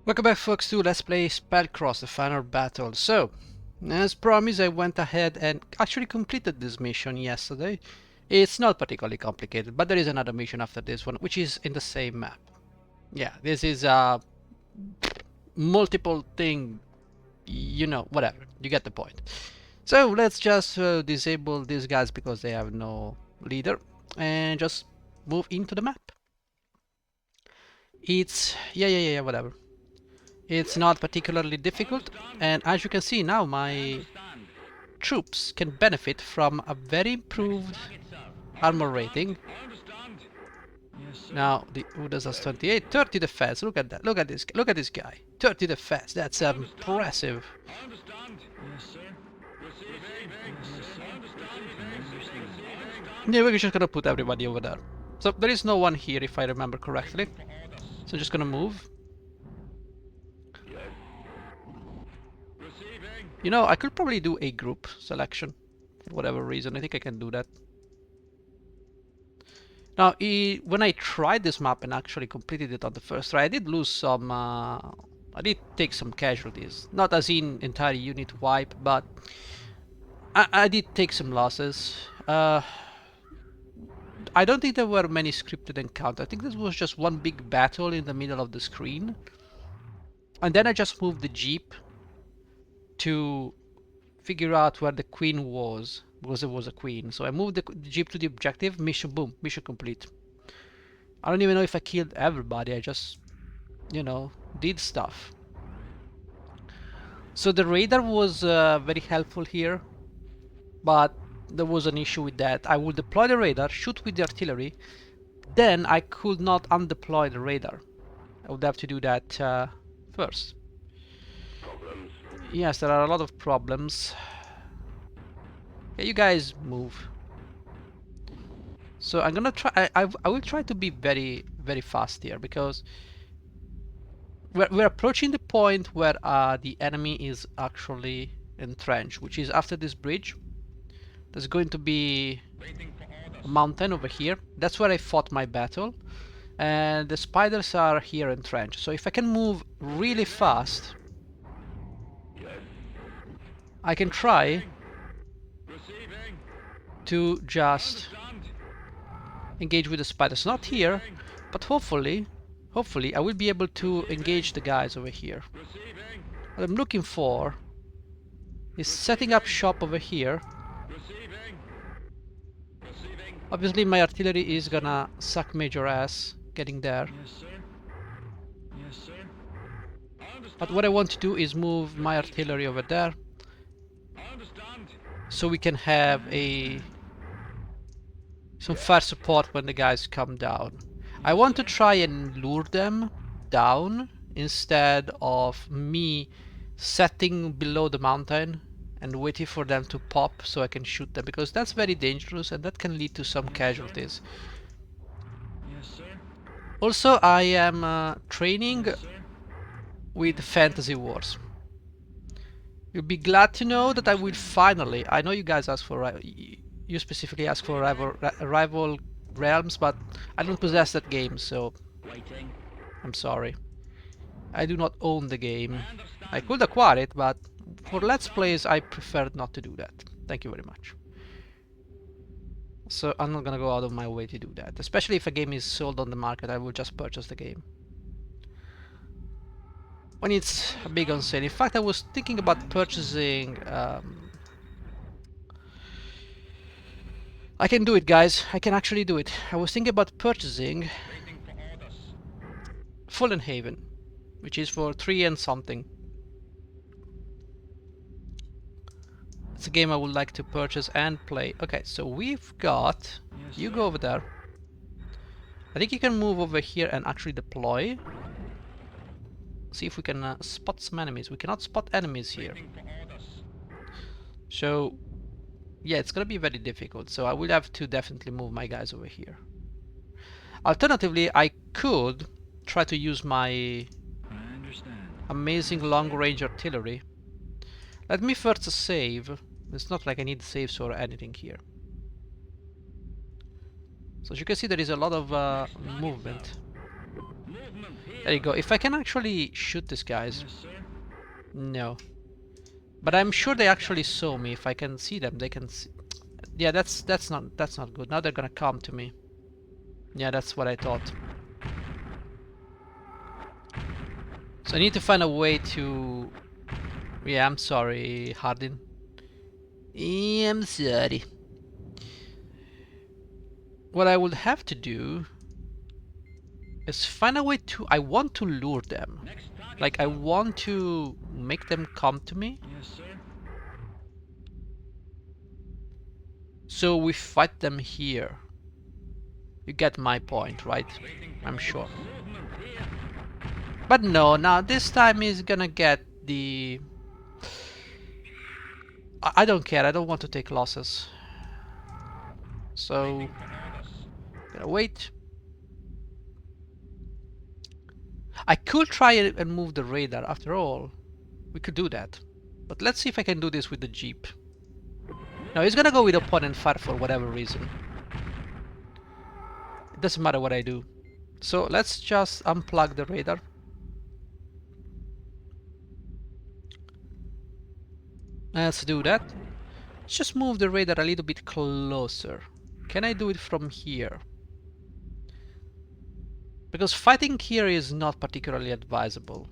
Welcome back, folks, to Let's Play Spellcross, the final battle. So, as promised, I went ahead and actually completed this mission yesterday. It's not particularly complicated, but there is another mission after this one, which is in the same map. Yeah, this is a multiple thing, you know, whatever. You get the point. So, let's just disable these guys because they have no leader, and just move into the map. It's, yeah, whatever. It's not particularly difficult, and as you can see now, my troops can benefit from a very improved armor rating. Now the Udas has 28, 30 defense. Look at that. Look at this guy. 30 defense. That's impressive. Yeah, we're just gonna put everybody over there. So there is no one here if I remember correctly. So I'm just gonna move. You know, I could probably do a group selection for whatever reason. I think I can do that. Now, when I tried this map and actually completed it on the first try, I did lose some. I did take some casualties. Not as in entire unit wipe, but I did take some losses. I don't think there were many scripted encounters. I think this was just one big battle in the middle of the screen. And then I just moved the jeep to figure out where the queen was, because it was a queen. So I moved the jeep to the objective, mission, boom, mission complete. I don't even know if I killed everybody, I just, you know, did stuff. So the radar was very helpful here, but there was an issue with that. I would deploy the radar, shoot with the artillery, then I could not undeploy the radar. I would have to do that first. Yes, there are a lot of problems. Yeah, you guys move. So I'm gonna try. I will try to be very fast here, because we're approaching the point where the enemy is actually entrenched, which is after this bridge. There's going to be a mountain over here. That's where I fought my battle, and the spiders are here entrenched. So if I can move really fast, I can try to just engage with the spiders. Not here, but hopefully I will be able to engage the guys over here. What I'm looking for is setting up shop over here. Obviously my artillery is gonna suck major ass getting there. But what I want to do is move my artillery over there, so we can have some fire support when the guys come down. I want to try and lure them down instead of me setting below the mountain and waiting for them to pop so I can shoot them, because that's very dangerous and that can lead to some casualties. Also, I am training with Fantasy Wars. You'll be glad to know that I will finally, I know you guys asked for, you specifically asked for Rival Realms, but I don't possess that game, so I'm sorry. I do not own the game. I could acquire it, but for Let's Plays I prefer not to do that. Thank you very much. So I'm not gonna go out of my way to do that. Especially if a game is sold on the market, I will just purchase the game when it's a big on sale. In fact, I was thinking about purchasing... I can do it, guys. I can actually do it. I was thinking about purchasing Fallen Haven, which is for 3 and something. It's a game I would like to purchase and play. Okay, so we've got... You go over there. I think you can move over here and actually deploy. See if we can spot some enemies. We cannot spot enemies here. So, yeah, it's gonna be very difficult. So I will have to definitely move my guys over here. Alternatively, I could try to use my amazing long-range artillery. Let me first save. It's not like I need saves or anything here. So as you can see, there is a lot of movement. There you go. If I can actually shoot these guys. Yes, sir. No. But I'm sure they actually saw me. If I can see them, they can see. Yeah, that's not good. Now they're gonna come to me. Yeah, that's what I thought. So I need to find a way to... Yeah, I'm sorry, Hardin. Yeah, I'm sorry. What I would have to do is find a way to... I want to lure them. Like, I want to make them come to me. Yes, sir. So we fight them here. You get my point, right? I'm sure. But no, now this time he's gonna get the... I don't care, I don't want to take losses. So... Gonna wait. I could try and move the radar, after all. We could do that. But let's see if I can do this with the Jeep. No, he's gonna go with opponent fire for whatever reason. It doesn't matter what I do. So let's just unplug the radar. Let's do that. Let's just move the radar a little bit closer. Can I do it from here? Because fighting here is not particularly advisable.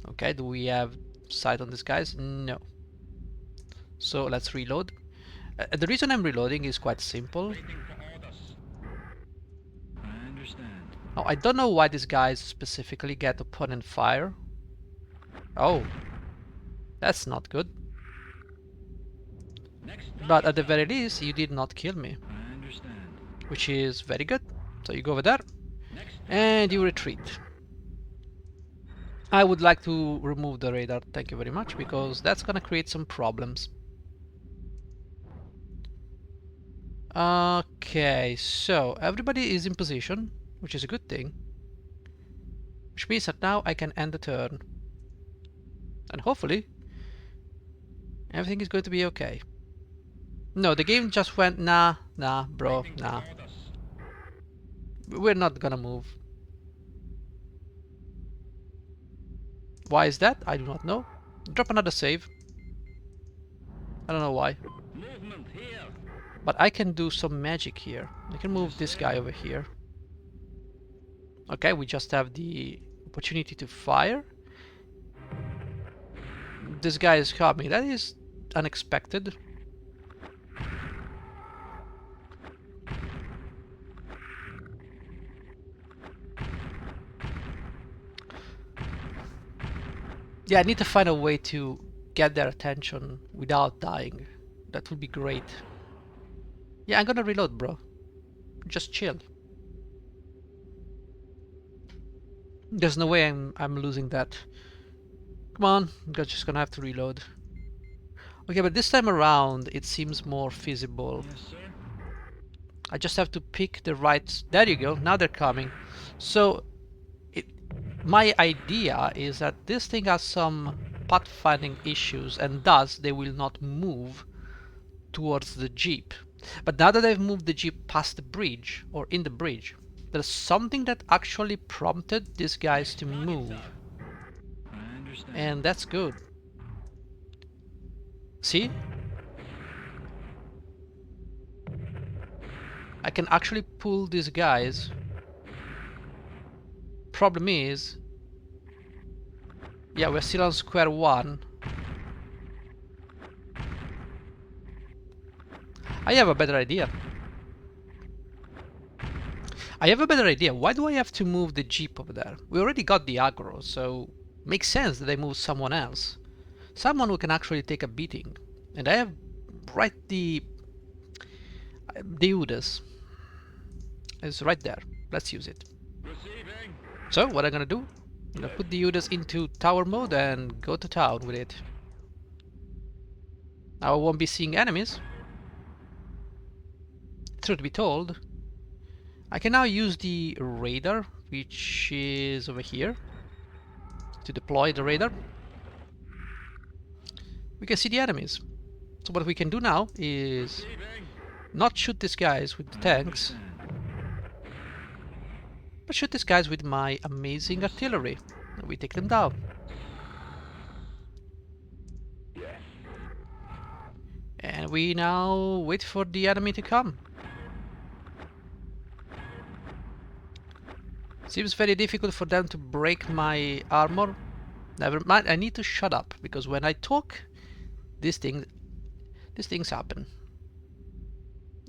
Okay, do we have sight on these guys? No. So let's reload. The reason I'm reloading is quite simple. I understand. Oh, I don't know why these guys specifically get opponent fire. Oh, that's not good. But at the very least, you did not kill me. I understand. Which is very good. So you go over there and you retreat. I would like to remove the radar, thank you very much, because that's gonna create some problems. Okay, so everybody is in position, which is a good thing. Which means that now I can end the turn. And hopefully everything is going to be okay. No, the game just went, nah, bro, nah. We're not gonna move. Why is that? I do not know. Drop another save. I don't know why. Movement here. But I can do some magic here. I can move this guy over here. Okay, we just have the opportunity to fire. This guy is coming. That is unexpected. Yeah, I need to find a way to get their attention without dying. That would be great. Yeah, I'm gonna reload, bro. Just chill. There's no way I'm losing that. Come on, I'm just gonna have to reload. Okay, but this time around it seems more feasible. Yes, sir. I just have to pick the right... There you go, now they're coming. So, my idea is that this thing has some pathfinding issues, and thus they will not move towards the Jeep. But now that they've moved the Jeep past the bridge, or in the bridge, there's something that actually prompted these guys to move. I understand. And that's good. See? I can actually pull these guys. Problem is... Yeah, we're still on square one. I have a better idea. Why do I have to move the Jeep over there? We already got the aggro, so makes sense that I move someone else. Someone who can actually take a beating. And I have right the Udas. It's right there. Let's use it. Receiving. So what I'm gonna do? I'm gonna put the Udas into tower mode and go to town with it. Now I won't be seeing enemies. Truth be told, I can now use the radar, which is over here, to deploy the radar. We can see the enemies. So what we can do now is Receiving. not shoot these guys with the tanks. Let's shoot these guys with my amazing artillery. We take them down. And we now wait for the enemy to come. Seems very difficult for them to break my armor. Never mind, I need to shut up, because when I talk, these things happen.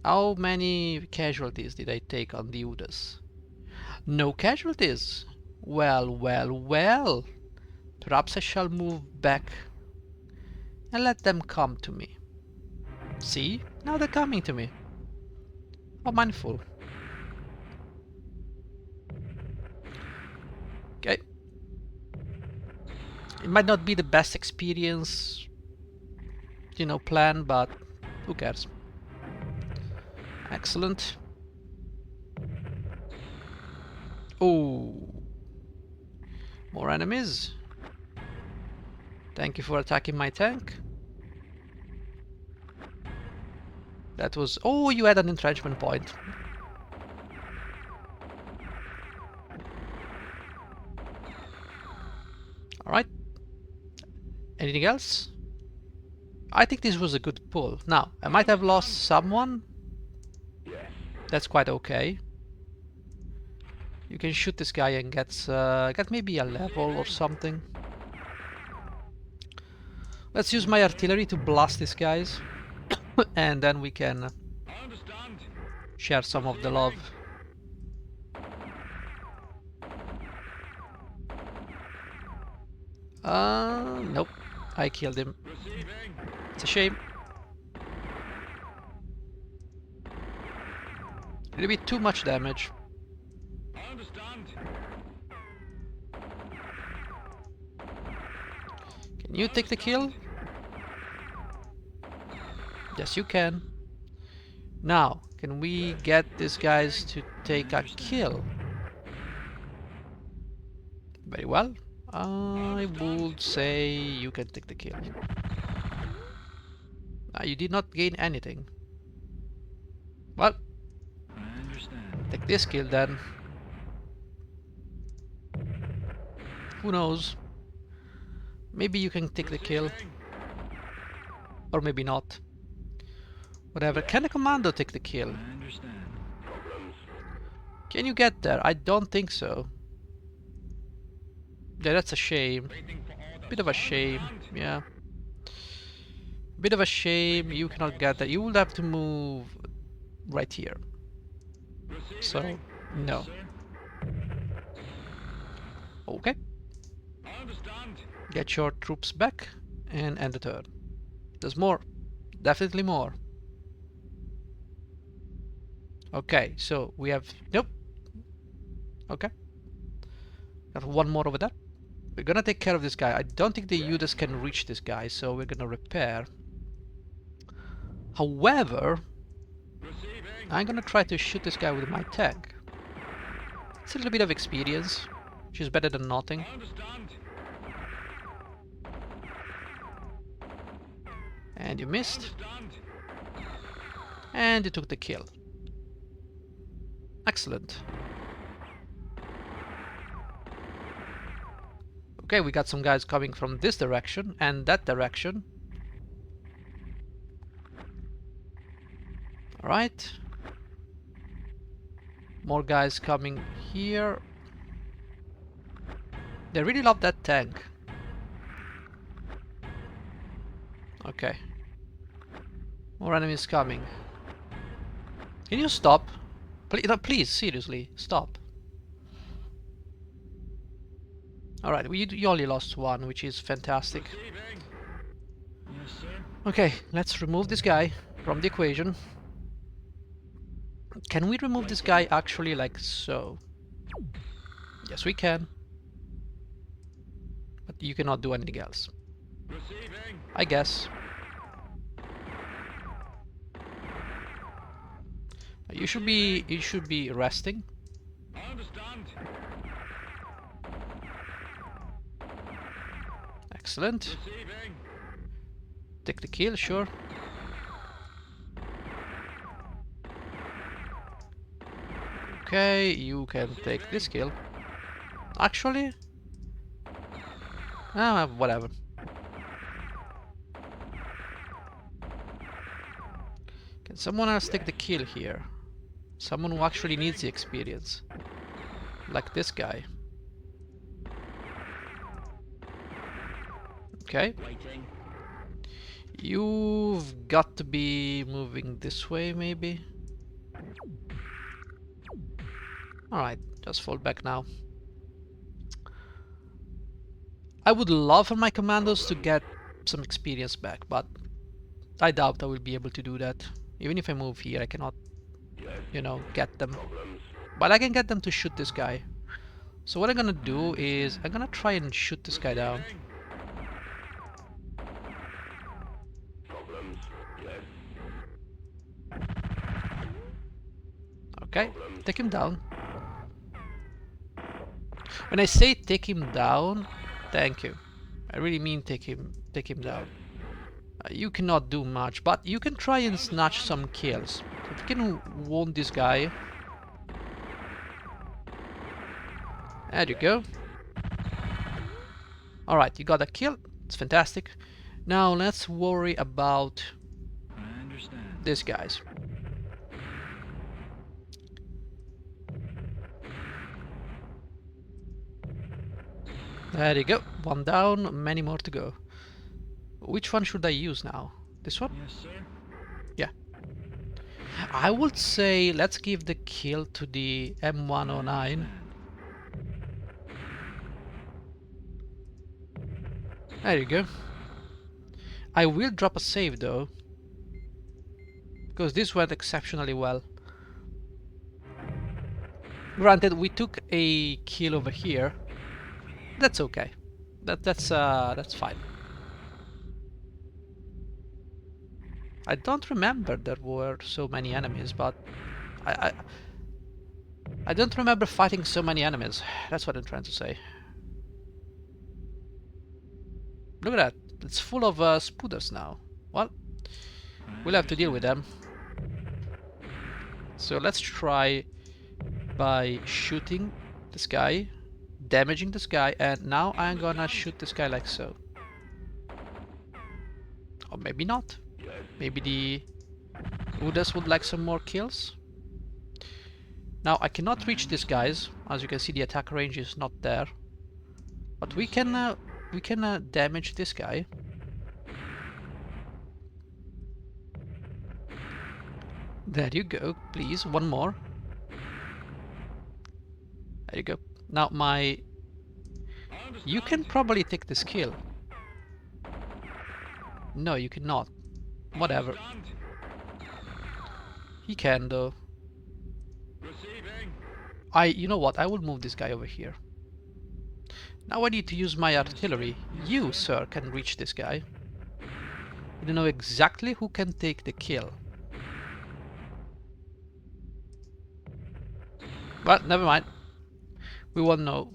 How many casualties did I take on the Udas? No casualties. Well, well, well. Perhaps I shall move back and let them come to me. See? Now they're coming to me. How mindful. Okay. It might not be the best experience, plan, but who cares? Excellent. Oh. More enemies. Thank you for attacking my tank. That was... Oh, you had an entrenchment point. Alright. Anything else? I think this was a good pull. Now, I might have lost someone. That's quite okay. You can shoot this guy and get maybe a level or something. Let's use my artillery to blast these guys. And then we can share some of the love. Nope. I killed him. It's a shame. A little bit too much damage. Can you take the kill? Yes, you can. Now, can we get these guys to take a kill? Very well. I would say you can take the kill. You did not gain anything. Well, take this kill then. Who knows? Maybe you can take the kill. Or maybe not. Whatever. Can the commando take the kill? Can you get there? I don't think so. Yeah, that's a shame. Bit of a shame, yeah. Bit of a shame you cannot get that. You will have to move right here. So, no. Okay. Get your troops back and end the turn. There's more. Definitely more. Okay, so we have... Nope. Okay. Got one more over there. We're gonna take care of this guy. I don't think the Judas can reach this guy, so we're gonna repair. However, I'm gonna try to shoot this guy with my tank. It's a little bit of experience, which is better than nothing. And you missed. And you took the kill. Excellent. Okay, we got some guys coming from this direction and that direction. Alright. More guys coming here. They really love that tank. Okay. More enemies coming. Can you stop? Please, no, please, seriously, stop. Alright, you only lost one, which is fantastic. Okay, let's remove this guy from the equation. Can we remove this guy actually like so? Yes, we can. But you cannot do anything else. I guess. You should be resting. Excellent. Take the kill, sure. Okay, you can take this kill. Actually, whatever. Can someone else take the kill here? Someone who actually needs the experience. Like this guy. Okay. Waiting. You've got to be moving this way, maybe? Alright, just fall back now. I would love for my commandos to get some experience back, but I doubt I will be able to do that. Even if I move here, I cannot, you know, get them. But I can get them to shoot this guy. So what I'm gonna do is, I'm gonna try and shoot this guy down. Okay, take him down. When I say take him down, thank you. I really mean take him down. You cannot do much, but you can try and snatch some kills. If you can wound this guy. There you go. Alright, you got a kill. It's fantastic. Now let's worry about I understand. these guys. There you go. One down, many more to go. Which one should I use now? This one? Yes, sir. Yeah. I would say let's give the kill to the M109. There you go. I will drop a save though, because this went exceptionally well. Granted, we took a kill over here. That's okay. That's fine. I don't remember there were so many enemies, but I I don't remember fighting so many enemies. That's what I'm trying to say. Look at that. It's full of spooters now. Well, we'll have to deal with them. So let's try by shooting this guy, damaging this guy, and now I'm gonna shoot this guy like so. Or maybe not. Maybe the Udas would like some more kills. Now I cannot reach these guys. As you can see, the attack range is not there. But we can damage this guy. There you go. Please, one more. There you go. Now you can probably take this kill. No, you cannot. Whatever. He can though. You know what? I will move this guy over here. Now I need to use my artillery. You, sir, can reach this guy. You don't know exactly who can take the kill. But never mind. We won't know.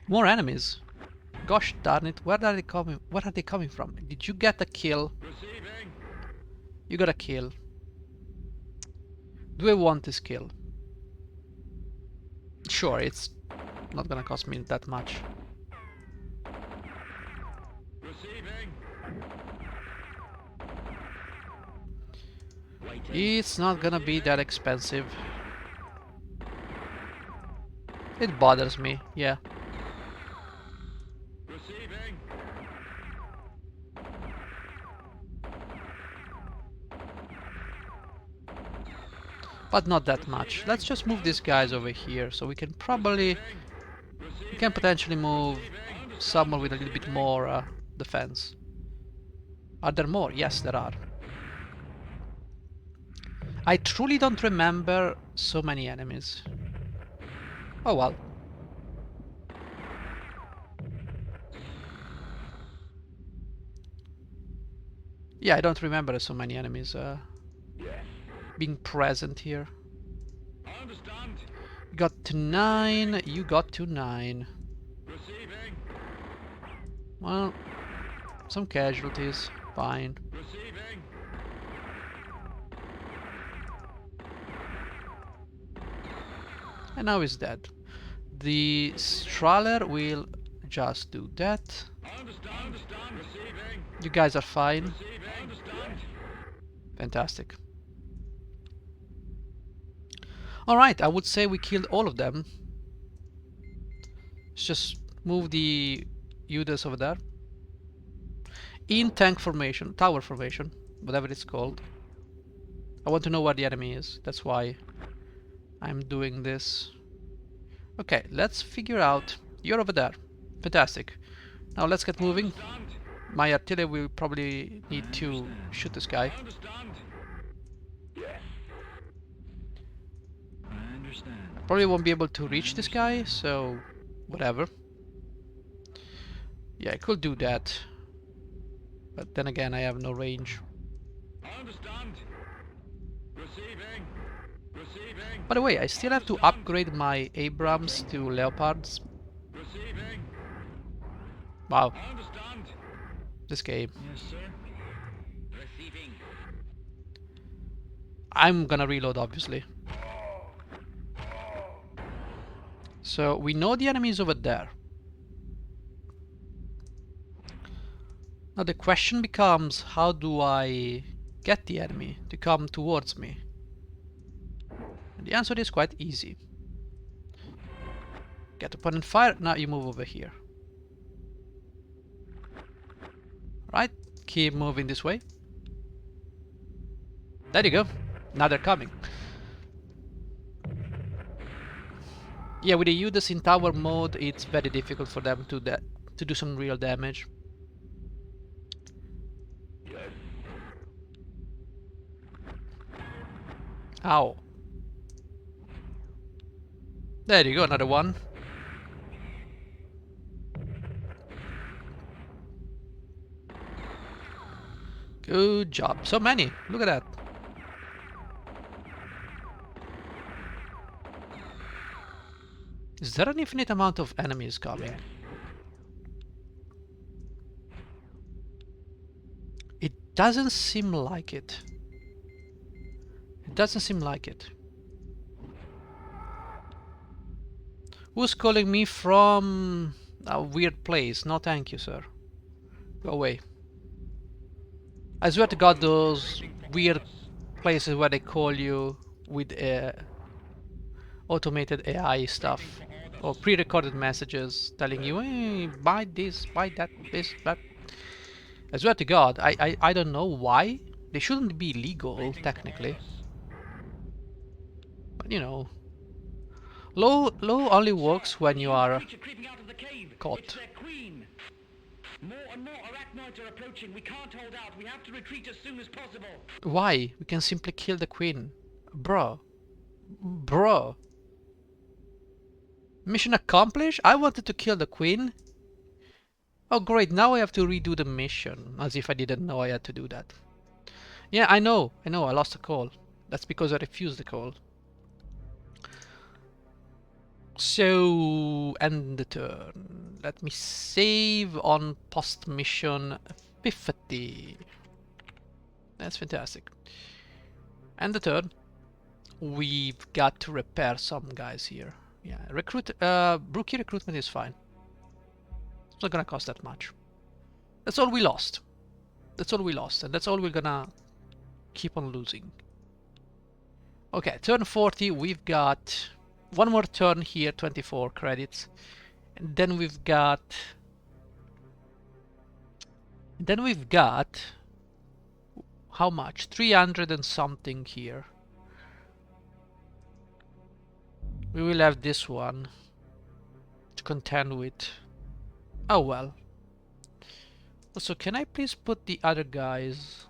More enemies. Gosh darn it! Where are they coming? Where are they coming from? Did you get a kill? You got a kill. Do I want this kill? Sure, it's not gonna cost me that much. It's not gonna be that expensive. It bothers me, yeah. But not that much. Let's just move these guys over here, so we can potentially move someone with a little bit more defense. Are there more? Yes, there are. I truly don't remember so many enemies. Oh well. Yeah, I don't remember so many enemies being present here. You got to 9, you got to 9. Well, some casualties, fine. And now he's dead. The Straller will just do that. You guys are fine. Fantastic. Alright, I would say we killed all of them. Let's just move the Judas over there. In tank formation, tower formation, whatever it's called. I want to know where the enemy is. That's why I'm doing this. Okay, let's figure out. You're over there. Fantastic. Now let's get moving. My artillery will probably need to shoot this guy. I understand. Probably won't be able to reach this guy, so whatever. Yeah, I could do that. But then again, I have no range. By the way, I still have to upgrade my Abrams to Leopards. Wow. This game. Yes, sir. I'm gonna reload, obviously. So we know the enemy is over there. Now the question becomes, how do I get the enemy to come towards me? And the answer is quite easy. Get opponent fire, now you move over here. Right, keep moving this way. There you go. Now they're coming. Yeah, with the Judas in tower mode, it's very difficult for them to do some real damage. Ow. There you go, another one. Good job. So many. Look at that. Is there an infinite amount of enemies coming? It doesn't seem like it. It doesn't seem like it. Who's calling me from a weird place? No thank you, sir. Go away. I swear to God, those weird places where they call you with automated AI stuff or pre-recorded messages telling you, hey, buy this, buy that, this, that. I swear to God, I don't know why. They shouldn't be legal, technically. But you know, law only works when you are caught. More and more arachnoids are approaching. We can't hold out. We have to retreat as soon as possible. Why? We can simply kill the queen. Bro. Bro. Mission accomplished? I wanted to kill the queen. Oh great, now I have to redo the mission. As if I didn't know I had to do that. Yeah, I know, I lost a call. That's because I refused the call. So, end the turn. Let me save on post mission 50. That's fantastic. End the turn. We've got to repair some guys here. Yeah, rookie recruitment is fine. It's not gonna cost that much. That's all we lost. That's all we lost, and that's all we're gonna keep on losing. Okay, turn 40, we've got one more turn here, 24 credits. And then we've got how much? 300 and something here. We will have this one to contend with. Oh well. Also, can I please put the other guys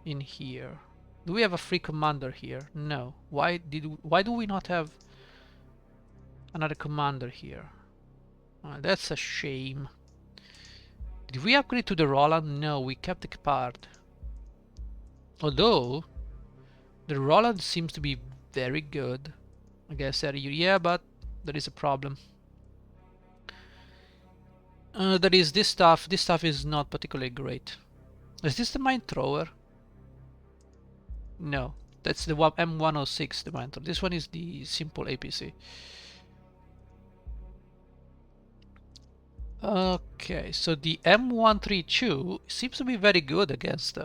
in here? Do we have a free commander here? No. Why do we not have another commander here? That's a shame. Did we upgrade to the Roland? No, we kept the Capard. Although the Roland seems to be very good. I guess yeah, but there is a problem. There is this stuff. This stuff is not particularly great. Is this the mine thrower? No, that's the M106, the mine thrower. This one is the simple APC. Okay, so the M132 seems to be very good against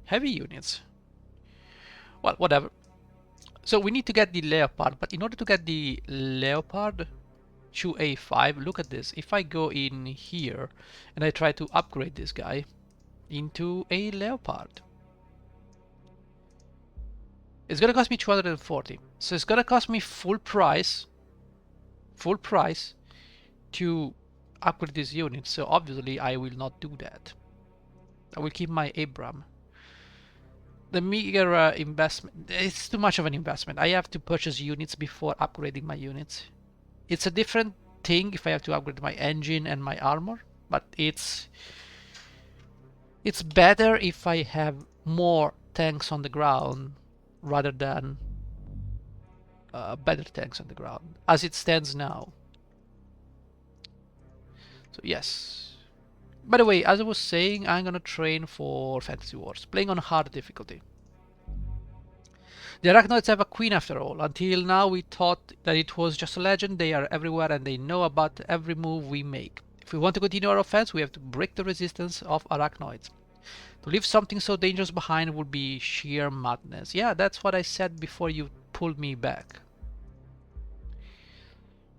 heavy units. Well, whatever. So we need to get the Leopard, but in order to get the Leopard to A5, look at this. If I go in here and I try to upgrade this guy into a Leopard, it's gonna cost me 240. So it's gonna cost me full price to upgrade this unit. So obviously I will not do that. I will keep my Abram. The meager investment, it's too much of an investment. I have to purchase units before upgrading my units. It's a different thing if I have to upgrade my engine and my armor, but it's better if I have more tanks on the ground rather than better tanks on the ground as it stands now. So yes. By the way, as I was saying, I'm gonna train for Fantasy Wars, playing on hard difficulty. The Arachnoids have a queen after all. Until now we thought that it was just a legend. They are everywhere and they know about every move we make. If we want to continue our offense, we have to break the resistance of Arachnoids. To leave something so dangerous behind would be sheer madness. Yeah, that's what I said before you pulled me back.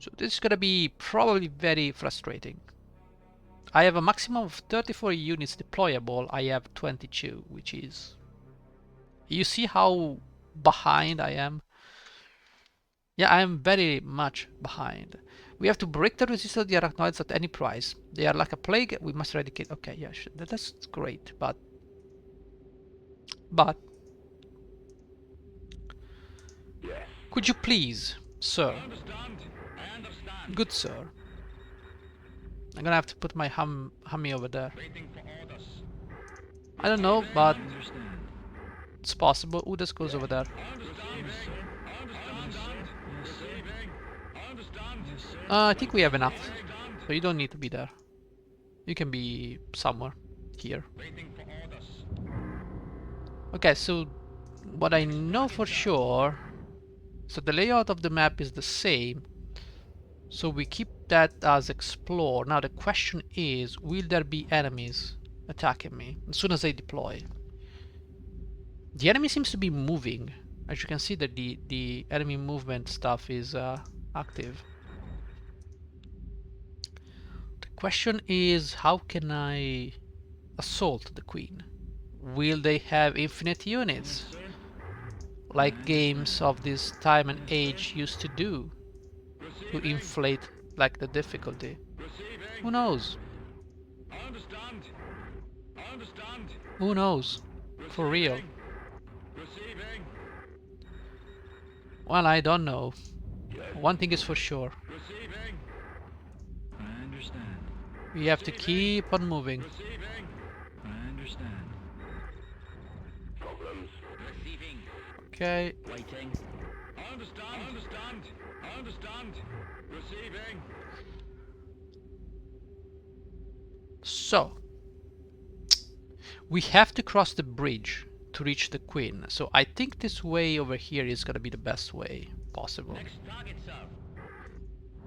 So this is gonna be probably very frustrating. I have a maximum of 34 units deployable. I have 22, which is... You see how behind I am? Yeah, I am very much behind. We have to break the resistance of the Arachnoids at any price. They are like a plague. We must eradicate. Okay, yeah, that's great, but... Yes. Could you please, sir, I understand. I understand. good sir, I'm gonna have to put my Hummy over there. Waiting for orders. I don't know, but I understand. it's possible. Ooh, this goes over there. I understand. I understand. Yes, sir. Receiving. I understand. Yes, sir. I think we have enough, Understand. so you don't need to be there. You can be somewhere here. Waiting for orders. Okay, so what I know for sure, so the layout of the map is the same, so we keep that as explore. Now the question is, will there be enemies attacking me as soon as I deploy? The enemy seems to be moving. As you can see that the enemy movement stuff is active. The question is, how can I assault the queen? Will they have infinite units like games of this time and age used to do, to inflate like the difficulty? Receiving. Who knows? I understand. I understand. Who knows? For real. Receiving. Well, I don't know. One thing is for sure. Receiving. I understand. We have to keep on moving. Receiving. I understand. Problems. Receiving. Okay. Waiting. I understand. I understand. I understand. Receiving. So, we have to cross the bridge to reach the queen. So I think this way over here is gonna be the best way possible. Next target, sir.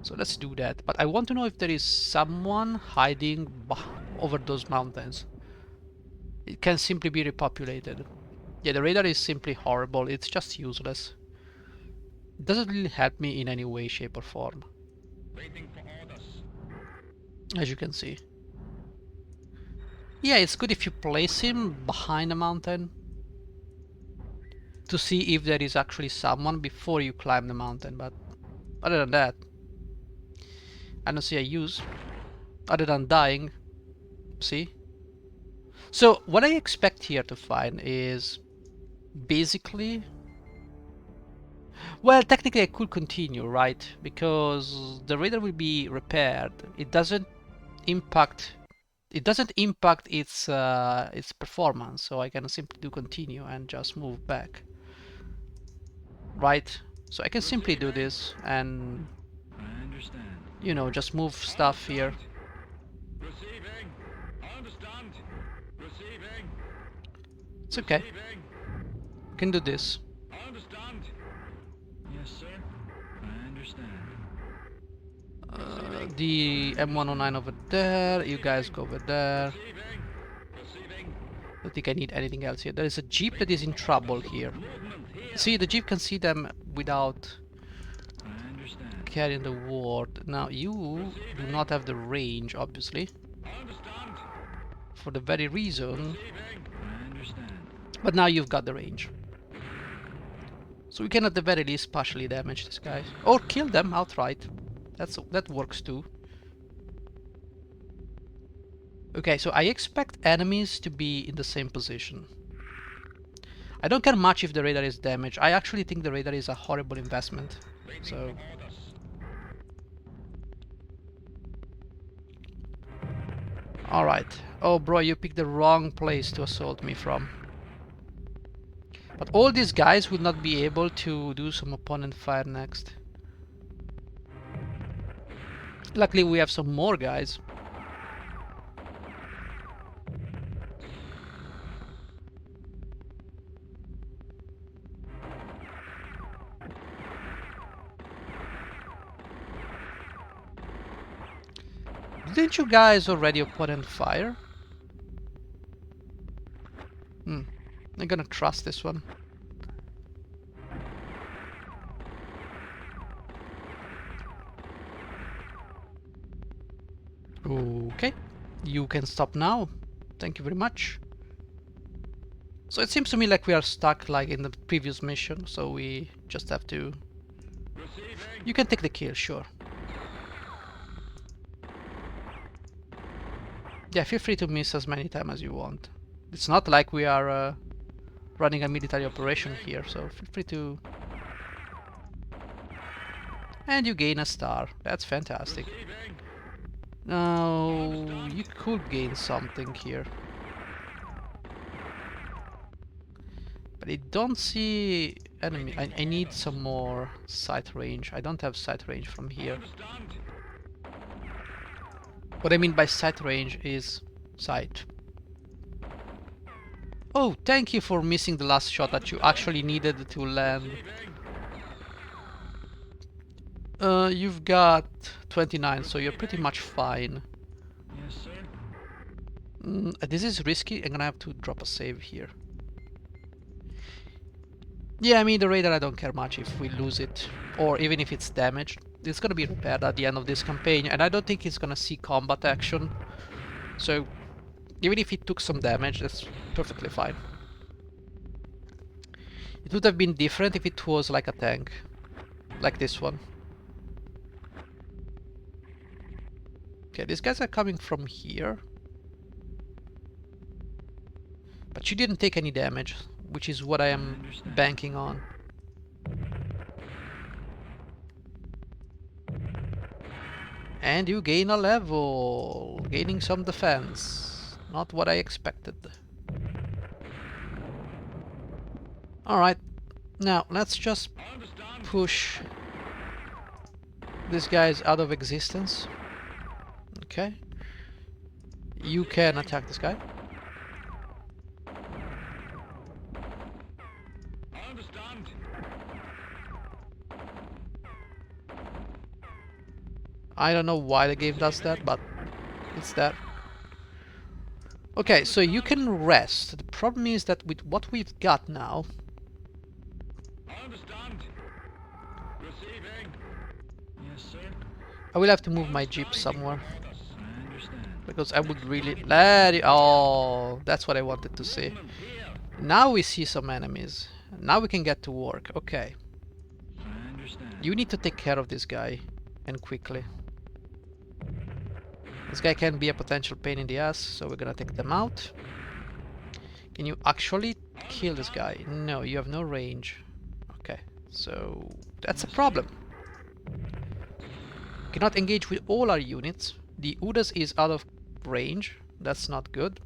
So let's do that. But I want to know if there is someone hiding over those mountains. It can simply be repopulated. Yeah, the radar is simply horrible. It's just useless. It doesn't really help me in any way, shape or form, Waiting for orders. as you can see. Yeah, it's good if you place him behind a mountain to see if there is actually someone before you climb the mountain, but other than that, I don't see a use other than dying. See? So what I expect here to find is basically, well, technically I could continue, right? Because the radar will be repaired. It doesn't impact its performance, so I can simply do continue and just move back, right? So I can simply do this and, I understand. you know, just move stuff here. Receiving. I understand. Receiving. It's okay. Receiving. We can do this. I understand. Yes, sir. I understand. the M109 over there. You guys go over there. Don't think I need anything else here. There is a jeep that is in trouble here. See, the jeep can see them without I understand. carrying the ward. Now you do not have the range, obviously, for the very reason. I understand. But now you've got the range, so we can at the very least partially damage this guy or kill them outright. That works too. Okay, so I expect enemies to be in the same position. I don't care much if the radar is damaged. I actually think the radar is a horrible investment. So alright. Oh bro, you picked the wrong place to assault me from. But all these guys will not be able to do some opponent fire next. Luckily we have some more guys. Didn't you guys already opponent fire? I'm gonna trust this one. Okay, you can stop now. Thank you very much. So it seems to me like we are stuck like in the previous mission, so we just have to... You can take the kill, sure. Yeah, feel free to miss as many times as you want. It's not like we are running a military operation here, so feel free to... And you gain a star. That's fantastic. Now, you could gain something here. But I don't see enemy. I need some more sight range. I don't have sight range from here. What I mean by sight range is sight. Oh, thank you for missing the last shot that you actually needed to land. You've got 29, so you're pretty much fine. Yes, sir. This is risky. I'm gonna have to drop a save here. Yeah, I mean, the radar I don't care much if we lose it, or even if it's damaged. It's gonna be repaired at the end of this campaign, and I don't think it's gonna see combat action. So, even if it took some damage, that's perfectly fine. It would have been different if it was like a tank, like this one. Okay, these guys are coming from here. But you didn't take any damage, which is what I am banking on. And you gain a level, gaining some defense. Not what I expected. Alright, now let's just push these guys out of existence. Okay. You can attack this guy. I don't know why the game does that, but it's that. Okay, so you can rest. The problem is that with what we've got now... Yes, sir. I will have to move my jeep somewhere. I understand. Because I would really... Let it... Oh, that's what I wanted to see. Now we see some enemies. Now we can get to work. Okay. I understand. You need to take care of this guy. And quickly. This guy can be a potential pain in the ass, so we're gonna take them out. Can you actually kill this guy? No, you have no range. Okay, so that's a problem. Cannot engage with all our units. The Udas is out of range. That's not good.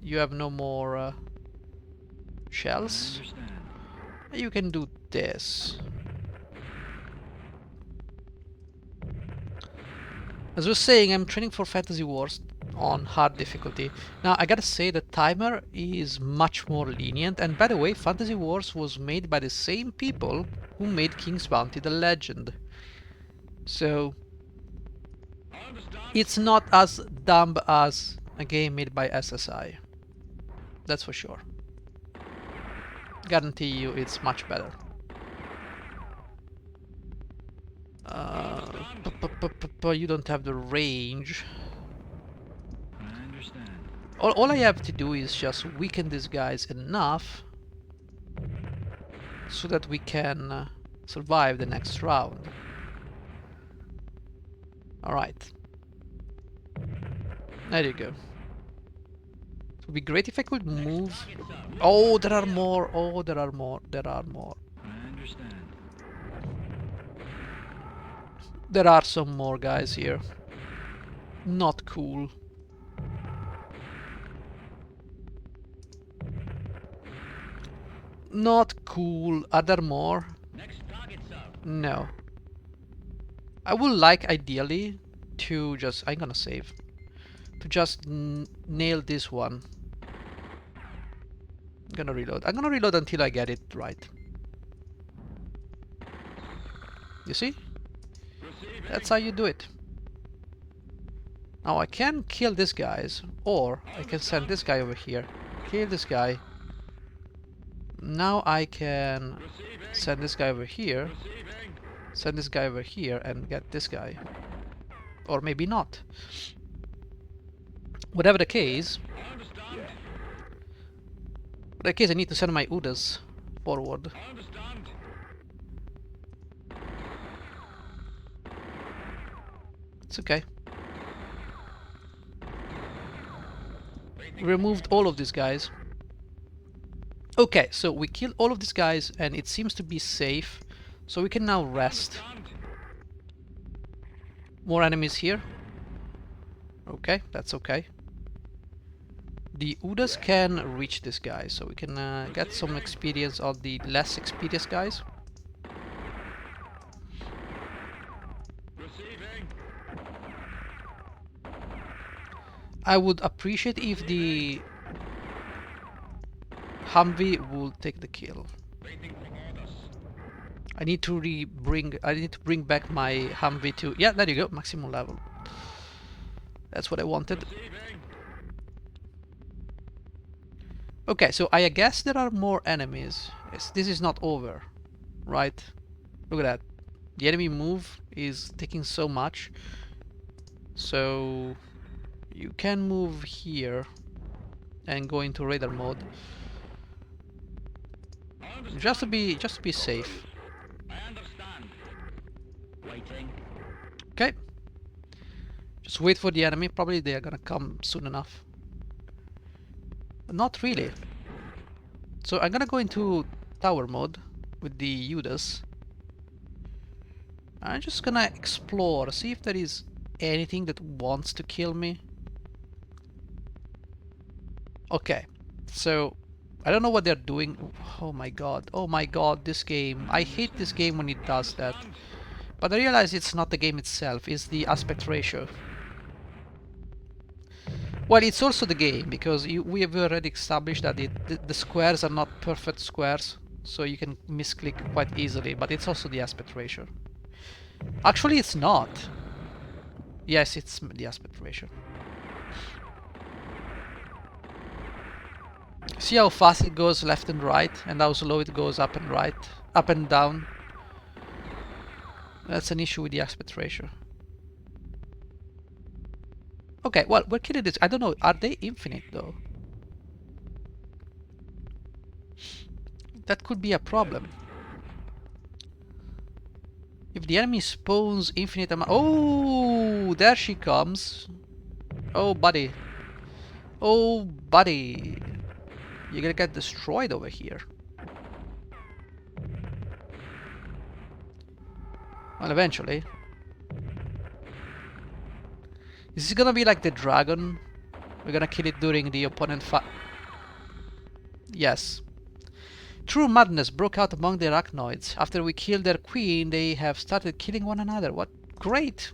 You have no more shells. I understand. You can do this. As I was saying, I'm training for Fantasy Wars on hard difficulty. Now, I gotta say the timer is much more lenient, and by the way, Fantasy Wars was made by the same people who made King's Bounty the Legend. So, It's not as dumb as a game made by SSI. That's for sure. Guarantee you it's much better. You don't have the range. I understand. All I have to do is just weaken these guys enough so that we can survive the next round. Alright. There you go. It would be great if I could move. Oh, there are more. Oh, there are more. There are more. I understand. There are some more guys here. Not cool. Not cool. Are there more? Next target, sir. No. I would like ideally to just... I'm gonna save. To just nail this one. I'm gonna reload. I'm gonna reload until I get it right. You see? That's how you do it. Now I can kill these guys, or I can send this guy over here. Kill this guy. Now I can send this guy over here. Send this guy over here and get this guy. Or maybe not. Whatever the case, I need to send my Udas forward. It's okay. Removed all of these guys. Okay, so we killed all of these guys and it seems to be safe. So we can now rest. More enemies here. Okay, that's okay. The Udas can reach this guy, so we can get some experience on the less experienced guys. I would appreciate if the Humvee will take the kill. I need to bring back my Humvee to... Yeah, there you go, maximum level. That's what I wanted. Okay, so I guess there are more enemies. This is not over, right? Look at that. The enemy move is taking so much. So you can move here and go into radar mode. Just to be safe. I understand. Waiting. Okay. Just wait for the enemy. Probably they are gonna come soon enough. But not really. So I'm gonna go into tower mode with the Udas. I'm just gonna explore, see if there is anything that wants to kill me. Okay, so I don't know what they're doing. Oh my god, this game. I hate this game when it does that. But I realize it's not the game itself, it's the aspect ratio. Well, it's also the game, because we have already established that the squares are not perfect squares, so you can misclick quite easily, but it's also the aspect ratio. Actually, it's not. Yes, it's the aspect ratio. See how fast it goes left and right, and how slow it goes up and right, up and down. That's an issue with the aspect ratio. Okay, well, we're killing this. I don't know, are they infinite though? That could be a problem. If the enemy spawns infinite amount... Oh, there she comes. Oh, buddy. Oh, buddy. You're gonna get destroyed over here. Well, eventually. Is this gonna be like the dragon? We're gonna kill it during the opponent fight. Yes. True madness broke out among the arachnoids. After we killed their queen, they have started killing one another. What great!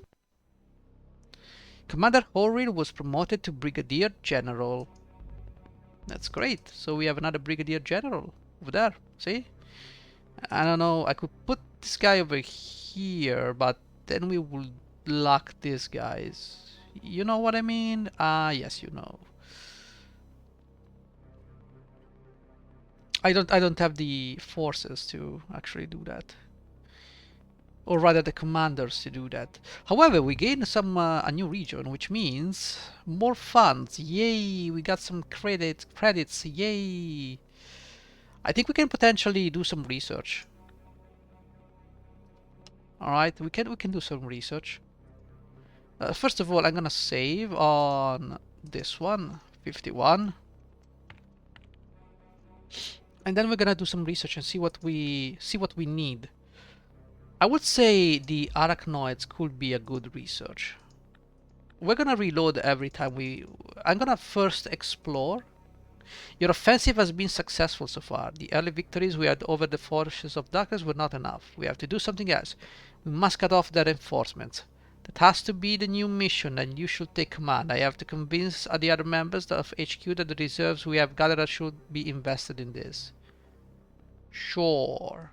Commander Horrid was promoted to Brigadier General. That's great. So we have another Brigadier General over there. See? I don't know. I could put this guy over here, but then we will lock these guys. You know what I mean? Yes, you know. I don't have the forces to actually do that. Or rather the commanders to do that. However, we gain some a new region, which means more funds. Yay! We got some credits. Yay! I think we can potentially do some research. All right, we can do some research. First of all, I'm gonna save on this one, 51, and then we're gonna do some research and see what we need. I would say the arachnoids could be a good research. We're gonna reload every time I'm gonna first explore. Your offensive has been successful so far. The early victories we had over the forces of darkness were not enough. We have to do something else. We must cut off their reinforcements. That has to be the new mission, and you should take command. I have to convince the other members of HQ that the reserves we have gathered should be invested in this. Sure.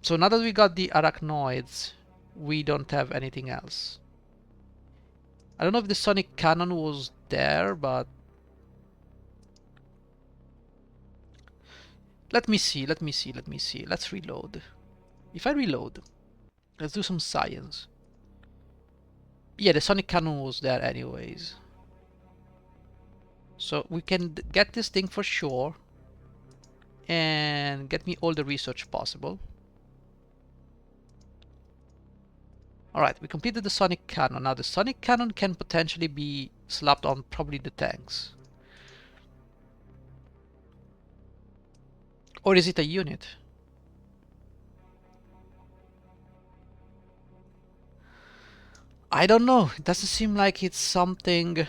So now that we got the arachnoids, we don't have anything else. I don't know if the sonic cannon was there, but let me see. Let's reload. If I reload, let's do some science. Yeah, the sonic cannon was there anyways. So we can get this thing for sure and get me all the research possible. Alright, we completed the sonic cannon. Now the sonic cannon can potentially be slapped on probably the tanks. Or is it a unit? I don't know. It doesn't seem like it's something...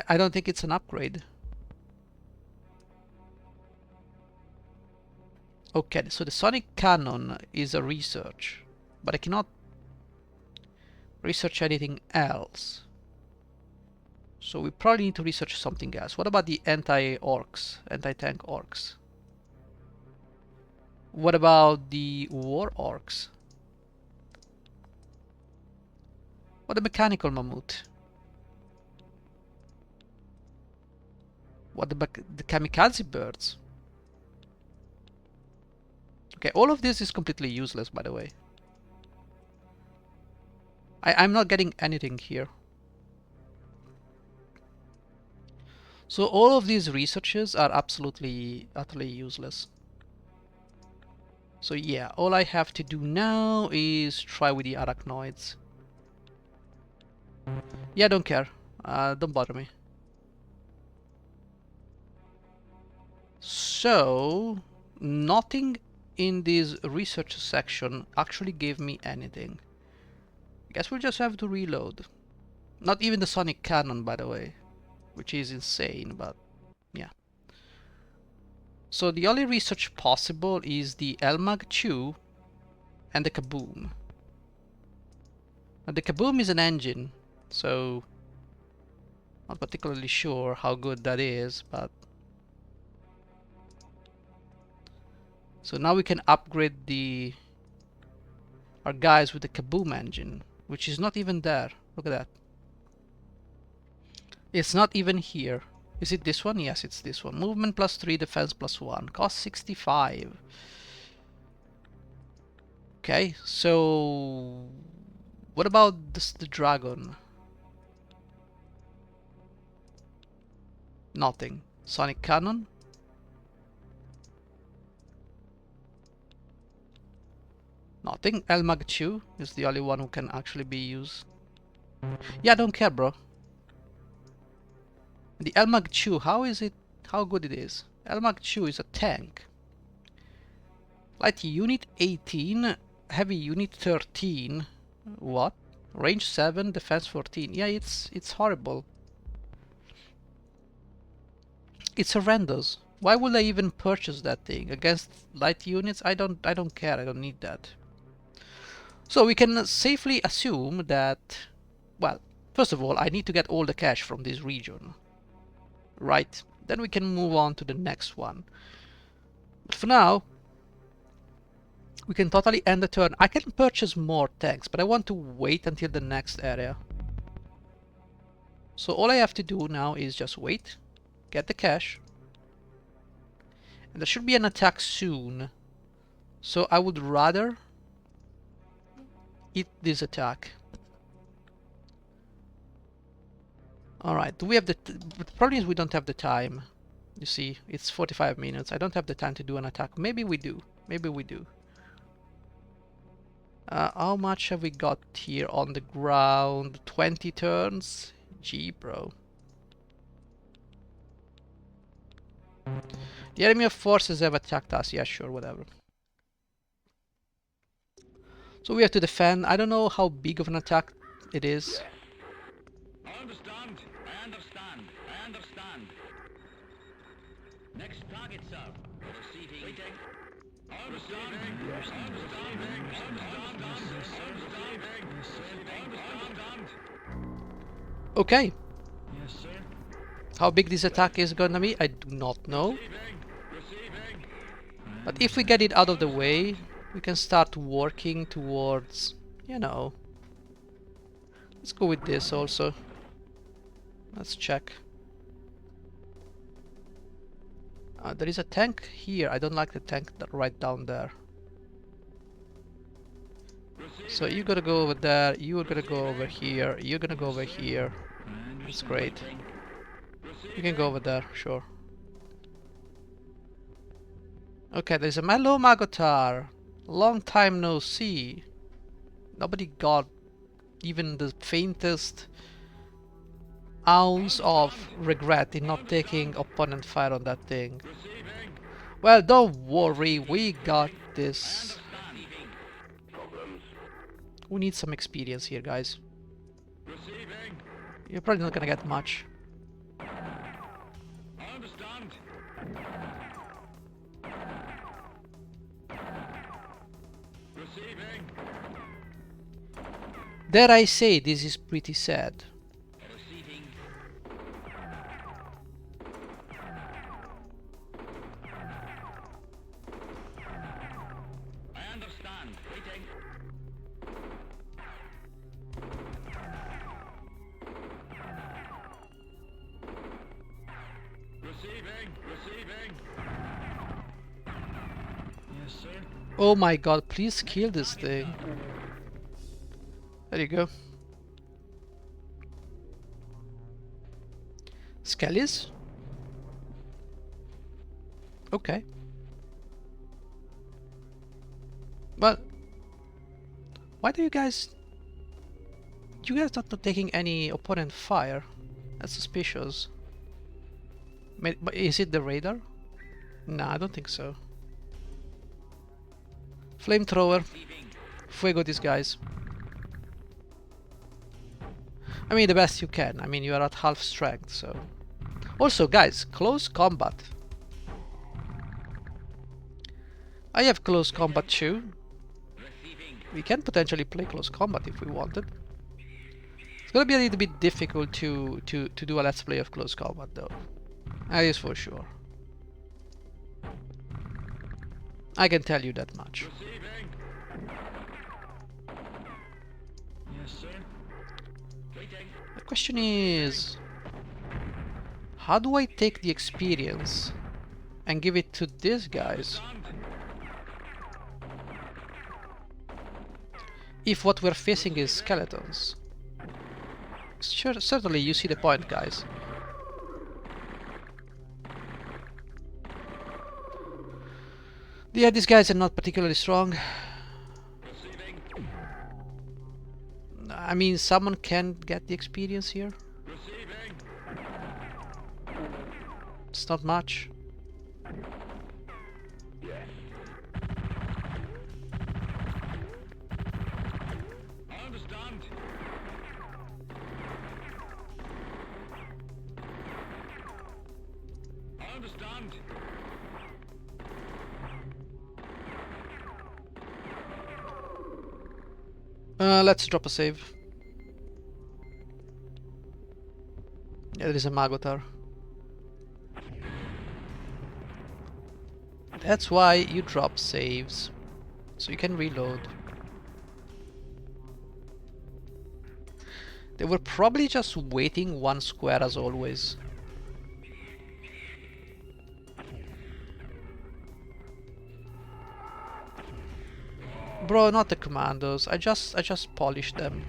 I don't think it's an upgrade. Okay, so the sonic cannon is a research, but I cannot research anything else. So we probably need to research something else. What about the anti-orcs, anti-tank orcs? What about the war orcs? What the mechanical mammoth? What the kamikaze birds? Okay, all of this is completely useless, by the way. I'm not getting anything here. So all of these researches are absolutely, utterly useless. So yeah, all I have to do now is try with the arachnoids. Yeah, don't care. Don't bother me. So, nothing in this research section actually gave me anything. Guess we'll just have to reload. Not even the sonic cannon, by the way, which is insane, but yeah. So the only research possible is the Elmag Chew and the Kaboom. Now the Kaboom is an engine, so not particularly sure how good that is, but so now we can upgrade our guys with the Kaboom engine, which is not even there. Look at that. It's not even here. Is it this one? Yes, it's this one. Movement +3, defense +1. Cost 65. Okay, so what about the dragon? Nothing. Sonic cannon? Nothing. Elmag Chew is the only one who can actually be used. Yeah, I don't care, bro. The Elmag Chew, how good it is? Elmag Chew is a tank. Light unit 18, heavy unit 13. What? Range 7, defense 14. Yeah, it's horrible. It's horrendous. Why would I even purchase that thing against light units? I don't care. I don't need that. So we can safely assume that, well, first of all, I need to get all the cash from this region. Right? Then we can move on to the next one. But for now, We can totally end the turn. I can purchase more tanks, but I want to wait until the next area. So all I have to do now is just wait, get the cash, and there should be an attack soon. So I would rather eat this attack. Alright, do we have the problem is we don't have the time. You see, it's 45 minutes. I don't have the time to do an attack. Maybe we do. Maybe we do. How much have we got here on the ground? 20 turns? Gee, bro. The enemy of forces have attacked us. Yeah, sure, whatever. So we have to defend. I don't know how big of an attack it is. I understand. I understand. I understand. Next target, sir. Receiving. Waiting. I understand. I understand. Okay. Yes, sir. How big this attack is gonna be, I do not know. But if we get it out of the way, we can start working towards, you know. Let's go with this also. Let's check. There is a tank here. I don't like the tank right down there. So you gotta go over there, you're gonna go over here, you're gonna go over here. That's great. You can go over there, sure. Okay, there's a Mellow Magotar. Long time no see. Nobody got even the faintest ounce of regret in not taking opponent fire on that thing. Well, don't worry, we got this. We need some experience here, guys. You're probably not gonna get much. I understand. Receiving. Dare I say, this is pretty sad. Receiving. I understand. Waiting. Receiving. Yes, sir. Oh my god, please kill this thing. There you go. Skellies? Okay. Well, why do you guys... You guys not taking any opponent fire? That's suspicious. But is it the radar? Nah, I don't think so. Flamethrower. Fuego these guys. I mean, the best you can. I mean, you are at half strength, so... Also, guys, close combat. I have close combat too. We can potentially play close combat if we wanted. It's gonna be a little bit difficult to do a let's play of close combat though. That is for sure. I can tell you that much. Yes, sir. The question is... How do I take the experience and give it to these guys? If what we're facing is skeletons. Sure, certainly you see the point, guys. Yeah, these guys are not particularly strong. I mean, someone can get the experience here. It's not much. I understand. I understand. Let's drop a save. Yeah, there is a Magotar. That's why you drop saves. So you can reload. They were probably just waiting one square as always. Bro, not the commandos. I just polished them.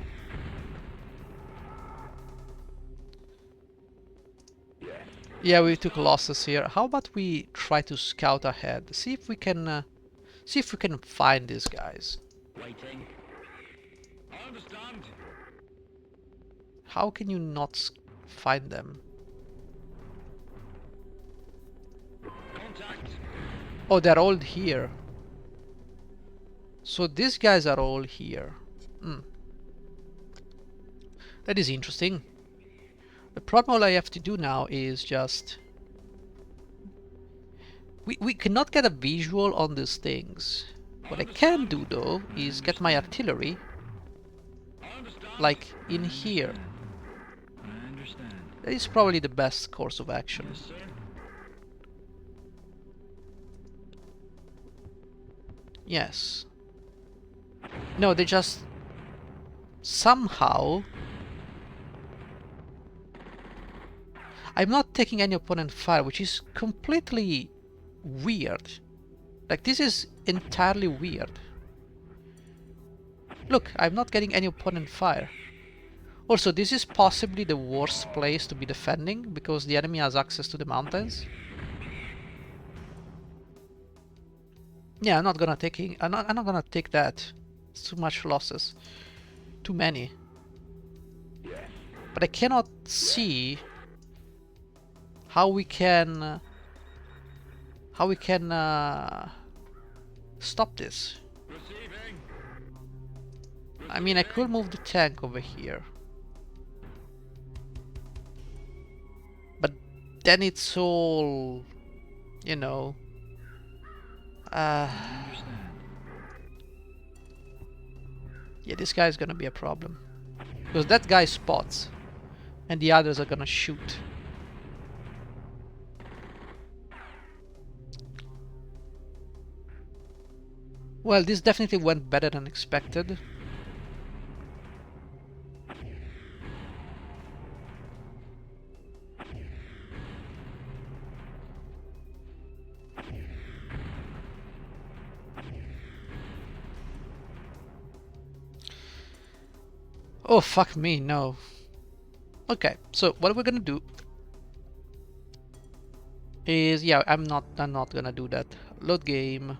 Yeah, we took losses here. How about we try to scout ahead? See if we can find these guys. Waiting. I understand. How can you not find them? Contact. Oh, they're all here. So these guys are all here. That is interesting. The problem all I have to do now is just... We cannot get a visual on these things. What I can do though is get my artillery like in here. I understand. That is probably the best course of action. Yes, sir. Yes. No, they just somehow... I'm not taking any opponent fire, which is completely weird. Like, this is entirely weird. Look, I'm not getting any opponent fire. Also, this is possibly the worst place to be defending, because the enemy has access to the mountains. Yeah, I'm not gonna take that. It's too much losses. Too many. But I cannot see how we can stop this. Receiving. I mean, I could move the tank over here, but then it's all, you know, I understand. yeah, this guy's gonna be a problem because that guy spots and the others are gonna shoot. Well, this definitely went better than expected. Oh, fuck me, no. Okay, so what we're gonna do is, yeah, I'm not gonna do that. Load game.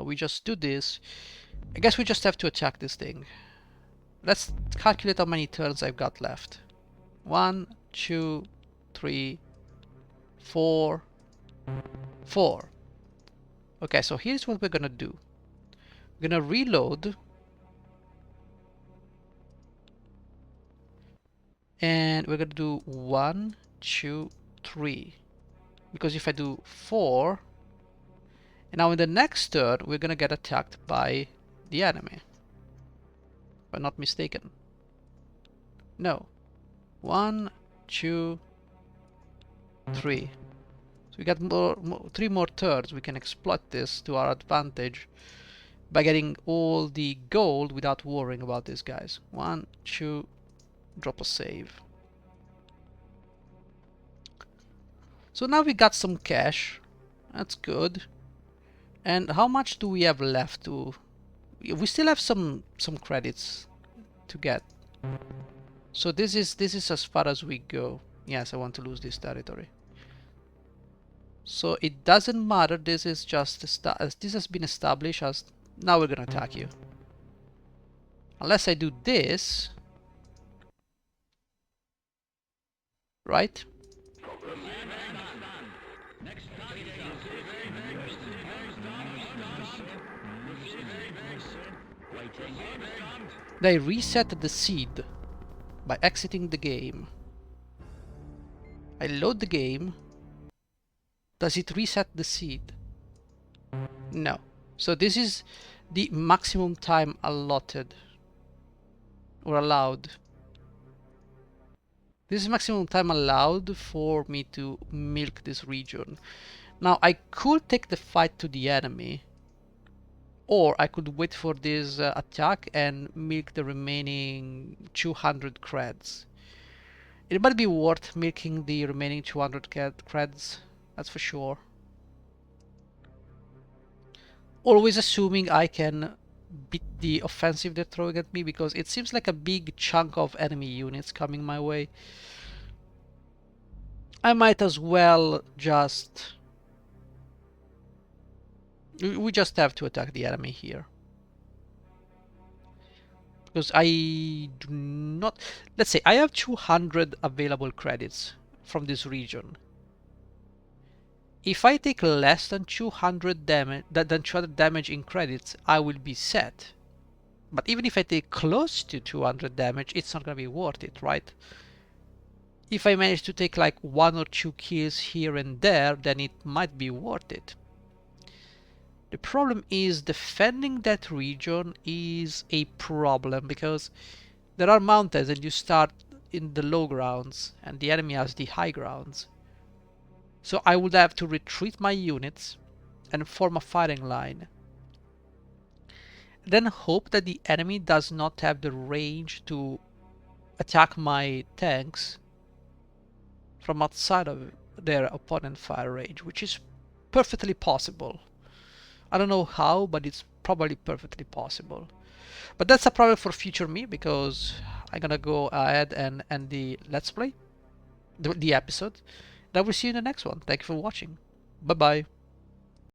We just do this. I guess we just have to attack this thing. Let's calculate how many turns I've got left. 1, 2, 3, 4, 4. Okay, so here's what we're gonna do. We're gonna reload. And we're gonna do 1, 2, 3. Because if I do 4, and now in the next turn we're gonna get attacked by the enemy. If I'm not mistaken. No. 1, 2, 3. So we got 3 more turns. We can exploit this to our advantage by getting all the gold without worrying about these guys. 1, 2, drop a save. So now we got some cash. That's good. And how much do we have left to... We still have some credits to get. So this is as far as we go. Yes, I want to lose this territory. So it doesn't matter. This is just this has been established as now we're gonna attack you. Unless I do this, right? They reset the seed by exiting the game. I load the game. Does it reset the seed? No. So this is the maximum time allotted or allowed. This is maximum time allowed for me to milk this region. Now I could take the fight to the enemy, Or I could wait for this attack and milk the remaining 200 creds. It might be worth milking the remaining 200 creds, that's for sure. Always assuming I can beat the offensive they're throwing at me, because it seems like a big chunk of enemy units coming my way. I might as well just... We just have to attack the enemy here. Because I do not... Let's say I have 200 available credits from this region. If I take less than 200 damage in credits, I will be set. But even if I take close to 200 damage, it's not gonna be worth it, right? If I manage to take like 1 or 2 kills here and there, then it might be worth it. The problem is defending that region is a problem, because there are mountains and you start in the low grounds and the enemy has the high grounds. So I would have to retreat my units and form a firing line. Then hope that the enemy does not have the range to attack my tanks from outside of their opponent fire range, which is perfectly possible. I don't know how, but it's probably perfectly possible. But that's a problem for future me, because I'm gonna go ahead and end the let's play, the episode. And I will see you in the next one. Thank you for watching. Bye bye.